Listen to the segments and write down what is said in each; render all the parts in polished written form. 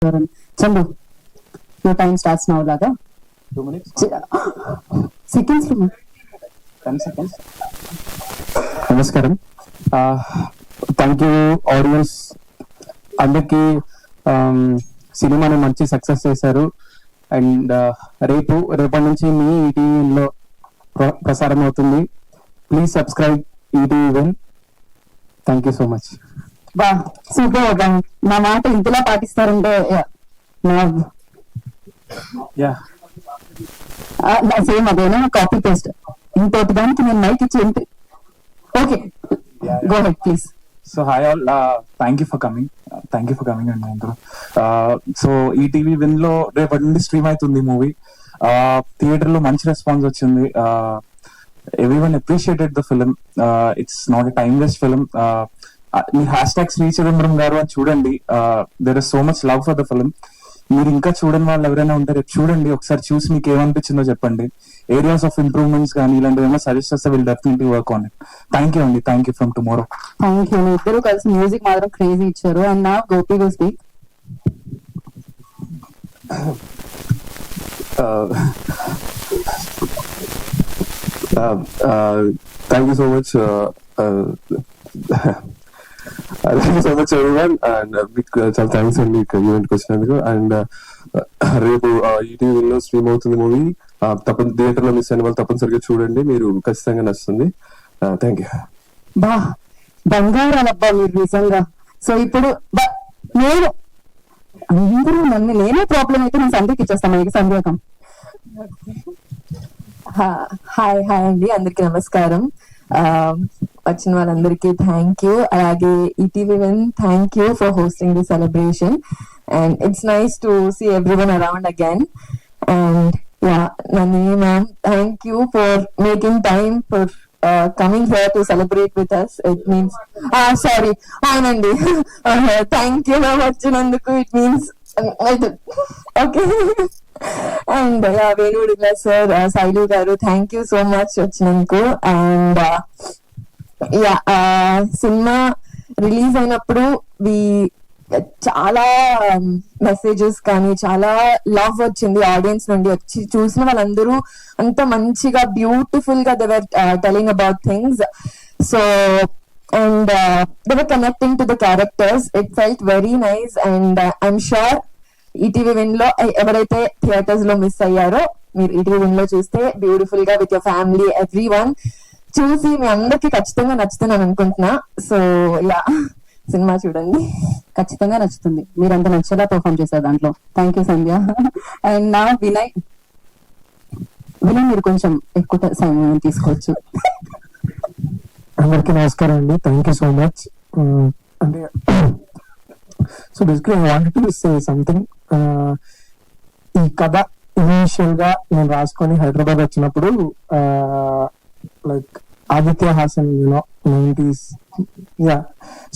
Chandu your time starts now లాగా 2 minutes seconds 10 seconds. నమస్కారం. Thank you audience అందరికీ. సినిమాని మంచి సక్సెస్ చేశారు. అండ్ రేపటి నుంచి మీ ఈటీవీలో ప్రసారం అవుతుంది. Please subscribe ETV Win. Thank you so much. బా సూపర్. నా మాట ఇంతలా పాటిస్తారంటే యా సేమ్ అదేనా కాపీ పేస్ట్. ఇంకోటి దానికి నేను మైక్ ఇచ్చి okay go head please. So hi all, thank you for coming అండి అందరూ. సో ఈటీవీ విన్ లో రేపటి నుండి స్ట్రీమ్ అవుతుంది మూవీ. థియేటర్ లో మంచి రెస్పాన్స్ వచ్చింది. Everyone appreciated the film. It's not a timeless film. మీ హ్యాష్ ట్యాగ్ శ్రీ చిదంబరం గారు అని చూడండి. There is so much love for the film. మీరు ఇంకా చూడని వాళ్ళు ఎవరైనా ఉంటే రేపు చూడండి. ఒకసారి చూసి మీకు ఏమనిపించిందో చెప్పండి. ఏరియాస్ ఆఫ్ ఇంప్రూవ్మెంట్స్ కానీ ఇలాంటివి ఏమైనా సజెస్ట్ చేస్తే will definitely work on it. Thank you అండి. Thank you from tomorrow. Thank you. ఇద్దరు కలిసి మ్యూజిక్ మాత్రం క్రేజీ ఇచ్చారు. అండ్ నా Gopi will speak. Thank you so much. Thank you so much everyone, and చాలా థ్యాంక్స్ అండి ఈవెంట్కి వచ్చినందుకు. అండ్ రేపు ఈటీవీలో స్ట్రీమ్ అవుతుంది మూవీ. థియేటర్ లో మిస్ అయిన వాళ్ళు తప్పనిసరిగా చూడండి, మీరు ఖచ్చితంగా నచ్చుతుంది. Thank you. బా బంగారాలబ్బా మీరు నిజంగా. సో ఇప్పుడు నేను అందరూ నన్ను నేనే ప్రాబ్లం అయితే నేను సంధ్యకి ఇచ్చేస్తాను. సంధ్యాకం హాయ్ అండి, అందరికి నమస్కారం. వచ్చిన వాళ్ళందరికీ థ్యాంక్ యూ. అలాగే ETV Win thank you for hosting the celebration. And it's nice to see everyone around again. And Nandini ma'am, thank you for making time for coming here to celebrate with us. It means sorry Anandi thank you ma'am vachinanduku. It means okay. And Venudilla sir, Sailu garu, thank you so much vachinanduku. And cinema release అయినప్పుడు చాలా messages కానీ చాలా love వచ్చింది audience నుండి. వచ్చి చూసిన వాళ్ళందరూ అంత మంచిగా బ్యూటిఫుల్ గా they're telling about things. So and they're connecting to the characters. It felt very nice. And I'm sure ETV Win లో ఎవరైతే థియేటర్స్ లో మిస్ అయ్యారో మీరు ఈటీవీ విన్ లో చూస్తే బ్యూటిఫుల్ గా విత్ యువర్ ఫ్యామిలీ ఎవ్రీవన్ చూసి మీ అందరికి ఖచ్చితంగా నచ్చుతుందని అనుకుంటున్నా. సో సినిమా చూడండి, ఖచ్చితంగా నచ్చుతుంది. మీరు అంత నచ్చేలా పర్ఫామ్ చేశారు దాంట్లో. Thank you Sandhya. అండ్ నా వినయ్ మీరు కొంచెం ఎక్కువ సమయం తీసుకోవచ్చు. అందరికీ నమస్కారం అండి. Thank you so much. అంటే so basically I wanted to say something. ఈ కథ ఇనీషియల్ గా నేను రాసుకొని హైదరాబాద్ వచ్చినప్పుడు like Aditya Haasan 90s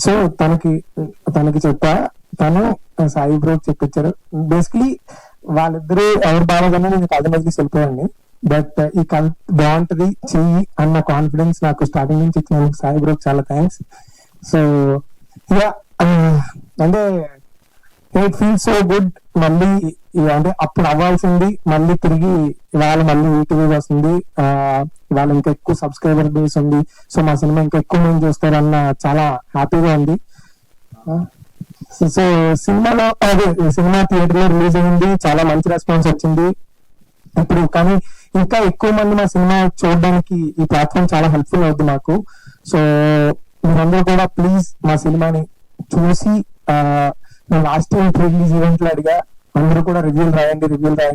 so తనకి చెప్పా. తను సాయి బ్రో చెప్పించారు. బేసిక్లీ వాళ్ళిద్దరూ ఎవరు బాగానే నేను కథ మీద వెళ్ళిపోయాను. బట్ ఈ కథ బాగుంటది చెయ్యి అన్న కాన్ఫిడెన్స్ నాకు స్టార్టింగ్ నుంచి ఇచ్చినందుకు సాయి బ్రోకి చాలా థ్యాంక్స్. సో అంటే ఇట్ ఫీల్ సో గుడ్. మళ్ళీ అంటే అప్పుడు అవ్వాల్సింది మళ్ళీ తిరిగి ఇవాళ మళ్ళీ ఈటీవీ వస్తుంది. ఇవాళ ఇంకా ఎక్కువ సబ్స్క్రైబర్ బేస్ ఉంది. సో మా సినిమా ఇంకా ఎక్కువ మంది చూస్తారన్న చాలా హ్యాపీగా ఉంది. సో సినిమాలో సినిమా థియేటర్ లో రిలీజ్ అయింది, చాలా మంచి రెస్పాన్స్ వచ్చింది ఇప్పుడు. కానీ ఇంకా ఎక్కువ మంది మా సినిమా చూడడానికి ఈ ప్లాట్ఫామ్ చాలా హెల్ప్ఫుల్ అవుతుంది మాకు. సో మీరందరూ కూడా ప్లీజ్ మా సినిమాని చూసి, నేను లాస్ట్ టైం రిలీజ్ ఈవెంట్ లో అడిగా, అందరూ కూడా రివ్యూలు రాయండి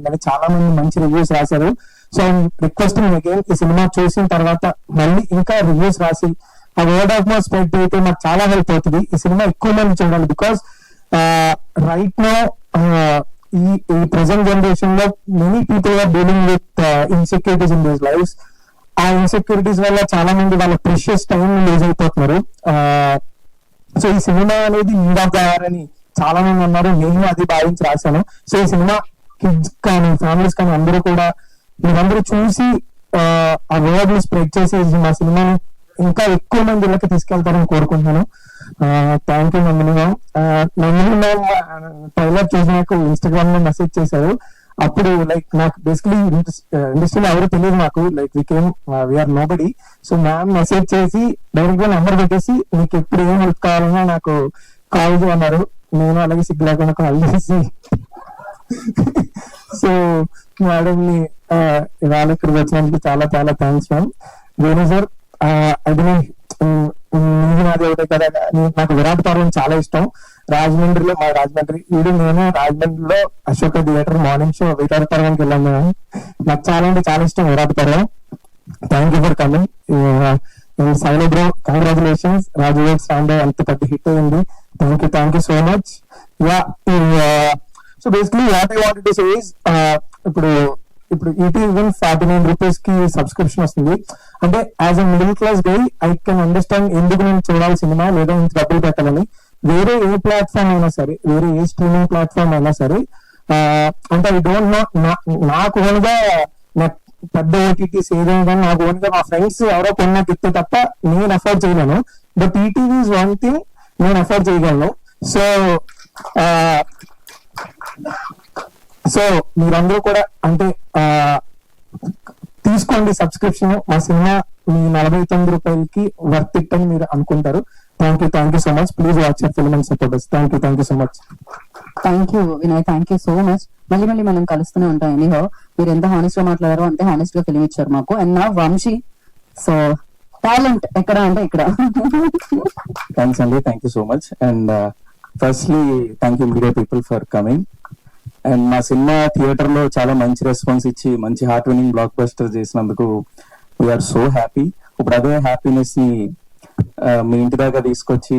అని చాలా మంది మంచి రివ్యూస్ రాశారు. సో ఐఎమ్ రిక్వెస్టింగ్ అగైన్, ఈ సినిమా చూసిన తర్వాత మళ్ళీ ఇంకా రివ్యూస్ రాసి ఆ వర్డ్ ఆఫ్ మౌత్ స్ప్రెడ్ అయితే నాకు చాలా హెల్ప్ అవుతుంది. ఈ సినిమా ఎక్కువ మంది చూడాలి. బికాస్ రైట్ నో ఈ ప్రెసెంట్ జనరేషన్ లో many people are dealing with insecurities in these lifes. ఆ ఇన్సెక్యూరిటీస్ వల్ల చాలా మంది వాళ్ళ ప్రెషియస్ టైం లూజ్ అయిపోతున్నారు. సో ఈ సినిమా అనేది అని చాలా మంది ఉన్నారు. నేను అది భావించి రాశాను. సో ఈ సినిమా కిడ్స్ కానీ ఫ్యామిలీస్ కానీ అందరూ కూడా మీరందరూ చూసి ఆ వర్డ్ ని స్ప్రెడ్ చేసి మా సినిమాని ఇంకా ఎక్కువ మంది ఇళ్ళకి తీసుకెళ్తారని కోరుకుంటున్నాను. Thank you Nandini ma'am. Nandini ma'am trailer చూసి నాకు ఇన్స్టాగ్రామ్ లో మెసేజ్ చేశారు. అప్పుడు లైక్ నాకు బేసికలీ ఇండస్ట్రీలో ఎవరు తెలియదు నాకు, like we're nobody. So ma'am message చేసి డైరెక్ట్ గా నెంబర్ పెట్టేసి మీకు ఎప్పుడు ఏం హెల్ప్ కావాలన్నా నాకు కాల్ చేయమన్నారు. నేను అలాగే సిగ్గు లేకుండా కాల్ చేసి సో మేడం ని ఇవాళ ఇక్కడికి వచ్చినందుకు చాలా చాలా థ్యాంక్స్ మ్యామ్. వేణు సార్, అది నాది ఒకటే కదా, నాకు విరాట్ పర్వం చాలా ఇష్టం. రాజమండ్రిలో మా రాజమండ్రి నేను రాజమండ్రిలో Ashoka theatre morning show Virata పర్వానికి వెళ్ళాను మ్యామ్. నాకు చాలా అంటే చాలా ఇష్టం Virata Parvam. Thank you for coming. సైలో బ్రో, కంగ్రాచులేషన్స్. రాజు సాండే అంత పెద్ద హిట్ అయింది. Thank you so much. Yeah, so basically what I wanted to say is, ఇప్పుడు ఈటీవీ 49 రూపీస్ కి సబ్స్క్రిప్షన్ వస్తుంది. అంటే as a middle class guy I can understand ఎందుకు నేను చూడాలి సినిమా, లేదా ఇంత డబ్బులు పెట్టాలని. వేరే ఏ ప్లాట్ఫామ్ అయినా సరే, వేరే ఏ స్ట్రీమింగ్ ప్లాట్ఫామ్ అయినా సరే, అంటే ఐ డోంట్ నో, నాకు ఓన్గా పెద్ద ఓటీటీస్ ఏదైనా కానీ నాకు ఓన్గా మా ఫ్రెండ్స్ ఎవరో కొన్నాకి ఇస్తే తప్ప నేను అఫోర్డ్ చేయలేను. But ETV is one thing నేను అఫోర్డ్ చేయగలను. సో మీరందరూ కూడా అంటే తీసుకోండి సబ్స్క్రిప్షన్. మా సినిమా మీ 49 రూపాయలకి వర్త్ ఇట్ అని మీరు అనుకుంటారు. Thank you so much. Please watch your film and support us. Thank you so much. Thank you Vinay, thank you so much. మళ్ళీ మనం కలుస్తూనే ఉంటాం. ఎనీహో మీరు ఎంత హానెస్ట్ గా మాట్లాడారో అంతే హానెస్ట్ గా ఫిల్మ్ ఇచ్చారు మాకు. అండ్ నా వంశీ, సో టాలెంట్ ఎక్కడ అంటే ఇక్కడ. థ్యాంక్స్ అండి, thank you so much. And firstly thank you media people for coming. And మా సినిమా థియేటర్ లో చాలా మంచి రెస్పాన్స్ ఇచ్చి మంచి హార్ట్ విన్నింగ్ బ్లాక్ బస్టర్ చేసినందుకు వీఆర్ సో హ్యాపీ. ఇప్పుడు అదే హ్యాపీనెస్ ని మీ ఇంటి దాకా తీసుకొచ్చి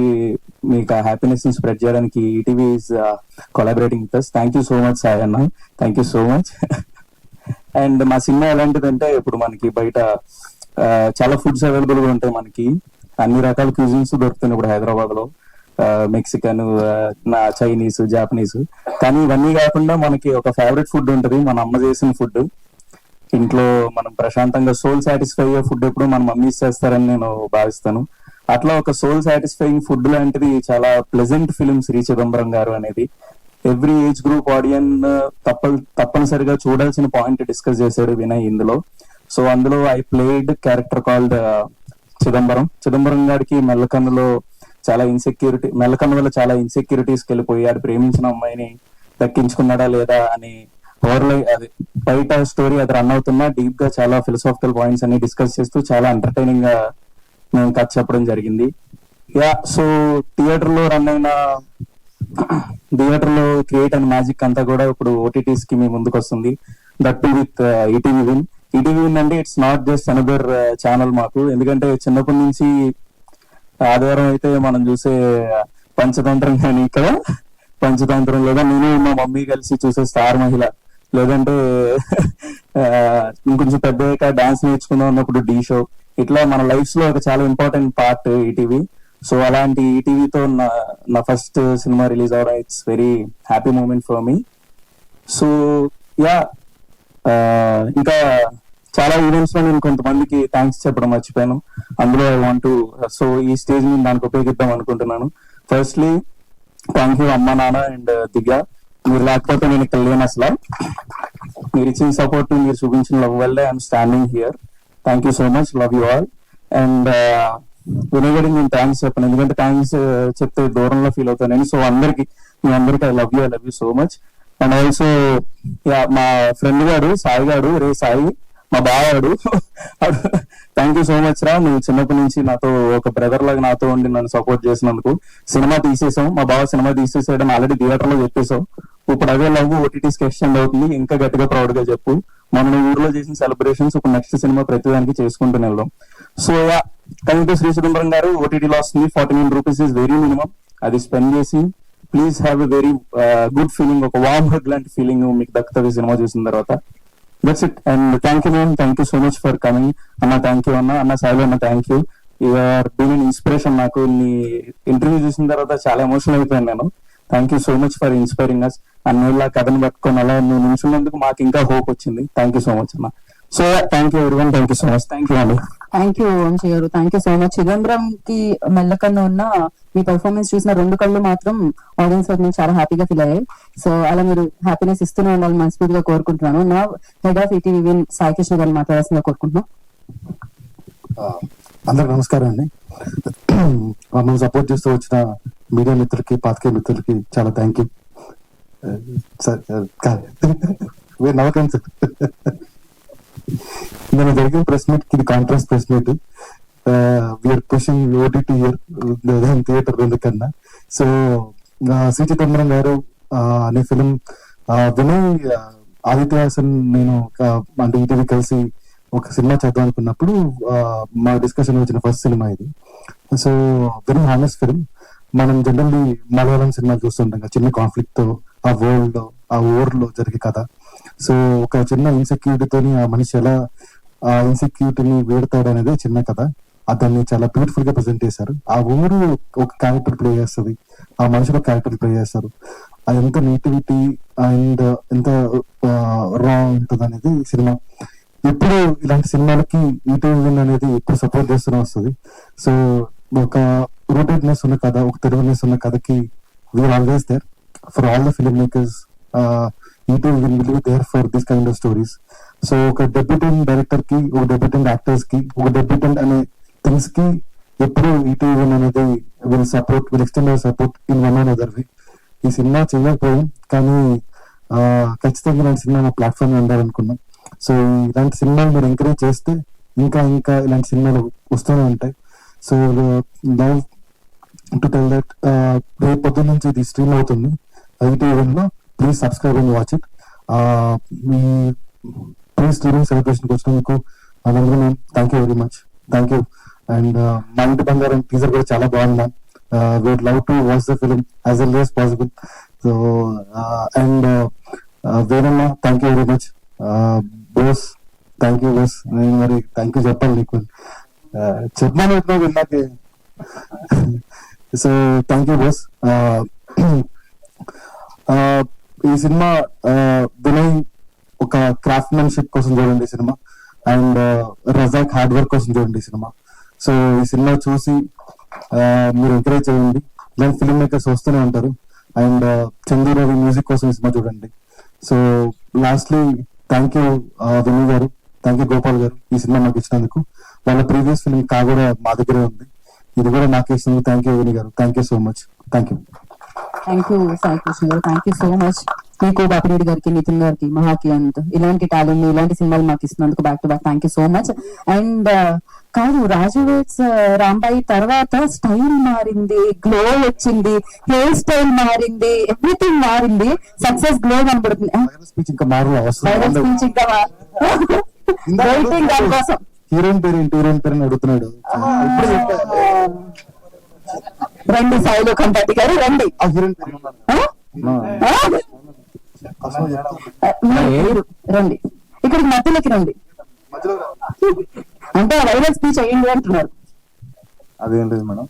మీకు ఆ హ్యాపీనెస్ ని స్ప్రెడ్ చేయడానికి ETV is collaborating with us. Thank you so much Sai అన్న, thank you so much. And మా సినిమా ఎలాంటిదంటే, ఇప్పుడు మనకి బయట చాలా ఫుడ్స్ అవైలబుల్ గా ఉంటాయి. మనకి అన్ని రకాల క్యూజిన్స్ దొరుకుతున్నాయి ఇప్పుడు హైదరాబాద్ లో, మెక్సికన్, చైనీస్, జాపనీస్. కానీ ఇవన్నీ కాకుండా మనకి ఒక ఫేవరెట్ ఫుడ్ ఉంటుంది, మన అమ్మ చేసిన ఫుడ్. ఇంట్లో మనం ప్రశాంతంగా సోల్ సాటిస్ఫై అయ్యే ఫుడ్ ఎప్పుడు మన మమ్మీస్ చేస్తారని నేను భావిస్తాను. అట్లా ఒక సోల్ సాటిస్ఫైయింగ్ ఫుడ్ లాంటిది చాలా ప్లెజెంట్ ఫిలిం శ్రీ చిదంబరం గారు అనేది. ఎవ్రీ ఏజ్ గ్రూప్ ఆడియన్ తప్పనిసరిగా చూడాల్సిన పాయింట్ డిస్కస్ చేశాడు వినయ్ ఇందులో. సో అందులో I played character called Chidambaram గారికి మెల్లకన్నులో చాలా మెల్లకన్ను వల్ల చాలా ఇన్సెక్యూరిటీస్ వెళ్ళిపోయి ఆడు ప్రేమించిన అమ్మాయిని దక్కించుకున్నాడా లేదా అని అది బయట స్టోరీ అది రన్ అవుతున్నా డీప్ గా చాలా ఫిలసాఫికల్ పాయింట్స్ అన్ని డిస్కస్ చేస్తూ చాలా ఎంటర్టైనింగ్ గా మేము కథ చెప్పడం జరిగింది. యా, సో థియేటర్ లో క్రియేట్ అండ్ మ్యాజిక్ అంతా కూడా ఇప్పుడు ఓటీటీస్ కి మీ ముందుకు వస్తుంది. That to with ETV Win అంటే it's not just another channel మాకు. ఎందుకంటే చిన్నప్పటి నుంచి ఆదివారం అయితే మనం చూసే పంచతంత్రం, కానీ ఇక్కడ పంచతంత్రం లేదా నేను మా మమ్మీ కలిసి చూసే స్టార్ మహిళ, లేదంటే ఇంకొంచెం పెద్దగా డాన్స్ నేర్చుకుందాం అన్నప్పుడు డీ షో. ఇట్లా మన లైఫ్స్ లో ఒక చాలా ఇంపార్టెంట్ పార్ట్ ఈటీవీ. సో అలాంటి ఈటీవీతో నా ఫస్ట్ సినిమా రిలీజ్ అవడం it's very happy moment for me. So yeah, ఇంకా చాలా ఈవెంట్స్ లో నేను కొంతమందికి థ్యాంక్స్ చెప్పడం మర్చిపోయాను. అందులో ఐ వాంట్ టు, సో ఈ స్టేజ్ ని దానికి ఉపయోగిద్దాం అనుకుంటున్నాను. ఫస్ట్లీ థ్యాంక్ యూ అమ్మా, నాన్న అండ్ దివ్య. మీరు లేకపోతే నేను ఇక్కడ లేను అసలు. మీరు ఇచ్చిన సపోర్ట్, మీరు చూపించిన లవ్ వల్లే I'm standing here. Thank you so much, love you all. And Vinay గడికి నేను థ్యాంక్స్ చెప్పాను, ఎందుకంటే థ్యాంక్స్ చెప్తే దూరంలో ఫీల్ అవుతాను నేను. సో మీ అందరికి I love you so much. And also మా ఫ్రెండ్ గారు సాయి గారు, రే సాయి మా బావాడు, థ్యాంక్ యూ సో మచ్ రా. నువ్వు చిన్నప్పటి నుంచి నాతో ఒక బ్రదర్ లాగా నాతో ఉండి నన్ను సపోర్ట్ చేసినందుకు. సినిమా తీసేసాం, మా బావ సినిమా తీసేసాడు ఆల్రెడీ థియేటర్ లో చెప్పేసాం. ఇప్పుడు అదే లవ్ ఓటీటీస్ కి ఎక్స్టెండ్ అవుతుంది. ఇంకా గట్టిగా ప్రౌడ్ గా చెప్పు. మనం ఊర్లో చేసిన సెలబ్రేషన్స్ ఇప్పుడు నెక్స్ట్ సినిమా ప్రతిదానికి చేసుకుంటూ వెళ్దాం. So coming to Shri Chidambaram Garu, ఓటీటీలో వస్తుంది 49 రూపీస్ ఇస్ వెరీ మినిమం. అది స్పెండ్ చేసి please have a very good feeling, ఒక వార్మ్ హగ్ లాంటి ఫీలింగ్ మీకు దక్కుతుంది సినిమా చూసిన తర్వాత. That's it. And thank you ma'am, thank you so much for coming. అన్న థ్యాంక్ యూ అన్న సాయిల్ అన్న thank you. You're been an inspiration. నాకు నీ ఇంటర్వ్యూ చూసిన తర్వాత చాలా ఎమోషనల్ అయిపోయాను నేను. Thank you so much for inspiring us. అన్న కథను పట్టుకొని అలా నువ్వు నిల్చున్నందుకు మాకు ఇంకా హోప్ వచ్చింది. థ్యాంక్ యూ సో మచ్ అన్న. So thank you everyone, thank you so much. Thank you అండి. థ్యాంక్ యూ వంశీ గారు, thank you so much. Chidambaram కి మెల్లకన్నా ఉన్న మీ పెర్ఫార్మెన్స్ చూసిన 2 కళ్ళు మాత్రం ఆడియన్స్ నేను చాలా హ్యాపీగా ఫీల్ అయ్యాయి. సో అలా మీరు హ్యాపీనెస్ ఇస్తూనే ఉండాలని మనస్ఫూర్తిగా కోరుకుంటున్నాను. నా head of ETV win Sai Krishna గారిని మాట్లాడాల్సిందిగా కోరుకుంటున్నాను. అందరికి నమస్కారం అండి. మమ్మల్ని సపోర్ట్ చేస్తూ వచ్చిన మీడియా మిత్రులకి, పాతికే మిత్రులకి చాలా థ్యాంక్ యూ సార్. మీరు నవ్వకండి సార్. నేను జరిగిన ప్రెస్ మీట్ ఇది contrast press meet. We're pushing OTT year theatre 2 కన్నా. సో శ్రీ చిదంబరం గారు అనే ఫిలిం వినయ్, ఆదిత్య హాసన్, నేను అంటే ఈటీవీ కలిసి ఒక సినిమా చేద్దాం అనుకున్నప్పుడు మా డిస్కషన్ వచ్చిన ఫస్ట్ సినిమా ఇది. So very honest film. మనం జనరల్లీ మలయాళం సినిమాలు చూస్తుంటాం కదా, చిన్న కాన్ఫ్లిక్ట్ తో ఆ వరల్డ్ లో, ఆ ఊర్లో జరిగే కథ. సో ఒక చిన్న ఇన్సెక్యూరిటీతోని ఆ మనిషి ఎలా ఆ ఇన్సెక్యూరిటీని వీడతాడు అనేది చిన్న కథ. దాన్ని చాలా బ్యూటిఫుల్ గా ప్రెజెంట్ చేశారు. ఆ ఊరు ఒక క్యారెక్టర్ ప్లే చేస్తుంది, ఆ మనుషులు క్యారెక్టర్ ప్లే చేస్తారు. అది ఎంత నేటివిటీ అండ్ ఎంత రా ఉంటుంది అనేది సినిమా. ఎప్పుడు ఇలాంటి సినిమాలకి ఈటీవీ అనేది ఎప్పుడు సపోర్ట్ చేస్తూనే వస్తుంది. సో ఒక రూటెడ్నెస్ ఉన్న కథ, ఒక తెలుగునెస్ ఉన్న కథకి we're always there for all the film makers. ETV will be there for this kind of stories. So ఒక డెబ్యూటెంట్ డైరెక్టర్ కి, ఒక డెబ్యూటెంట్ యాక్టర్స్ కి, ఒక డెబ్యూటెంట్ అనే థింగ్స్ కి ఎప్పుడు ఈటీవీ అనేది will extend support in one and other way. ఈ సినిమా చేయకపోయాం, కానీ ఖచ్చితంగా ఇలాంటి సినిమా మా ప్లాట్ఫామ్ ఉండాలనుకున్నాం. సో ఇలాంటి సినిమాలు మీరు ఎంకరేజ్ చేస్తే ఇంకా ఇంకా ఇలాంటి సినిమాలు వస్తూనే ఉంటాయి. So love to tell that రేపు పొద్దున్న నుంచి ఇది స్ట్రీమ్ అవుతుంది ITV1లో. Please subscribe and watch it. మీ ప్రీ స్ట్రీమింగ్ సెలబ్రేషన్కి వచ్చినందుకు అందరూ thank you very much. Thank you. And Maa Inti Bangaram teaser కూడా చాలా బాగుంది. We'd love to watch the film as early as possible. So and వేరమ్మా thank you very much. Bose thank you Bose. నేను మరి థ్యాంక్ యూ చెప్పాలి నీకు, చెప్పాను విన్నాకే. So thank you Bose. ఈ సినిమా వినయ్ ఒక క్రాఫ్ట్మెన్షిప్ కోసం చూడండి ఈ సినిమా, అండ్ రజాక్ హార్డ్ వర్క్ కోసం చూడండి ఈ సినిమా. సో ఈ సినిమా చూసి మీరు ఎంకరేజ్ చేయండి. ఇలాంటి ఫిల్మ్ మేకర్స్ వస్తూనే ఉంటారు. అండ్ చందూ రవి మ్యూజిక్ కోసం ఈ సినిమా చూడండి. So lastly thank you Vinay గారు, థ్యాంక్ యూ గోపాల్ గారు ఈ సినిమా నాకు ఇచ్చినందుకు. వాళ్ళ ప్రీవియస్ ఫిల్మ్ కా కూడా మా దగ్గరే ఉంది, ఇది కూడా నాకు ఇచ్చినందుకు థ్యాంక్ యూ వినయ్ గారు. Thank you so much. Thank you. Thank you Sai Krishna గారు, థ్యాంక్ యూ సో మచ్. మీకు బాపిరెడ్డి గారికి, నితిన్ గారికి, మహాకి అండ్ ఇలాంటి టాలెంట్, ఇలాంటి సినిమాలు మాకు ఇస్తున్నందుకు back to back thank you so much. And కాదు, రాజు వెడ్స్ రాంబాయి తర్వాత స్టైల్ మారింది, గ్లో వచ్చింది, హెయిర్ స్టైల్ మారింది, ఎవ్రీథింగ్ మారింది, సక్సెస్ గ్లో కనబడుతుంది. స్పీచ్ ఇంకా మారు వైరల్ స్పీచ్ ఇంకా వెయిటింగ్ దానికోసం. హీరోయిన్ పేరు ఏంటి, హీరోయిన్ పేరు అని అడుగుతున్నాడు. ఇప్పుడు రండి సాయిలో కంపతి గారు రండి. ఆ హీరోయిన్ పేరు మీరు రండి, ఇక్కడికి మధ్యలోకి రండి. అంటే వైరల్ స్పీచ్ అయ్యింది అంటున్నారు. అదేం లేదు మేడం.